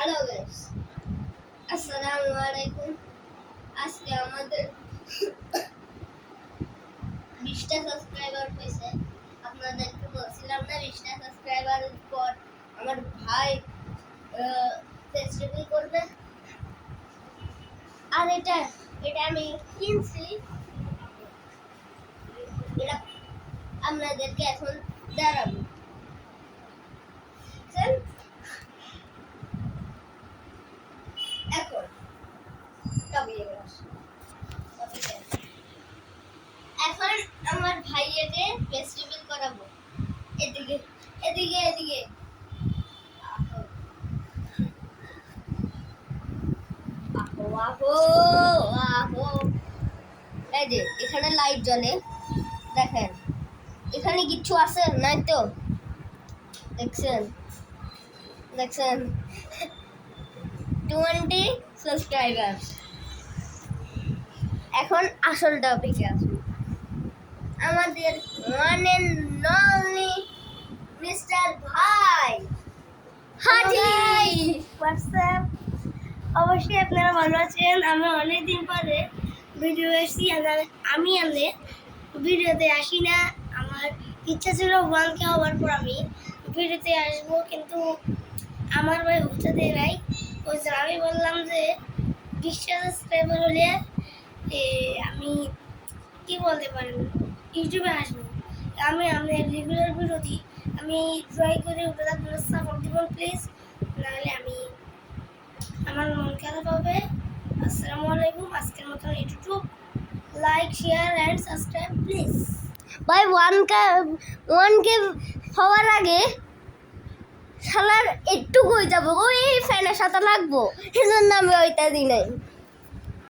Hello guys, আসসালামু আলাইকুম। আজকে আমাদের 20টা সাবস্ক্রাইবার পেয়েছে। আপনাদেরকে বলছিলাম না 20টা সাবস্ক্রাইবারের পর আমার ভাই ফেস্টিভ্যাল করবে। আর এটা আমি কিনছি। এটা আপনাদেরকে এখন দেখাবো। এখন এখন আমার ভাইয়েকে ফেস্টিভ্যাল করাবো। এদিকে এদিকে এদিকে আহো আহো আহো। এই যে এখানে লাইট জ্বলে, দেখেন। এখানে কিচ্ছু আছে নাই তো, দেখছেন দেখছেন 20 সাবস্ক্রাইবার। এখন আসল টপিকে আসুন। আমাদের ওয়ান এন্ড অনলি মিস্টার ভাই হাজি। হোয়াটসঅ্যাপ, অবশ্যই আপনারা ভালো আছেন। আমি অনেকদিন পরে ভিডিও এসেছি। আমি ভিডিওতে আসি না। আমার ইচ্ছা ছিল 1K হওয়ার পর আমি ভিডিওতে আসবো, কিন্তু আমার ভাই হতে দেয় নাই। ওই যে আমি বললাম যে 20টা সাবস্ক্রাইবার হলে আমি কি বলতে পারেন ইউটিউবে আসবো। আমি রেগুলার ভিডিও দিই। আমি ট্রাই করে ওটা আপনারা সাপোর্ট দেবেন প্লিজ, নাহলে আমি আমার মন খারাপ হবে। আসসালামু আলাইকুম। আজকের মতো YouTube like share and subscribe please. ভাই 1K হওয়ার আগে শালার একটু কই যাবো, ওই ফ্যানের সাথে লাগবো, সেজন্য আমি ওইটা দিই নাই।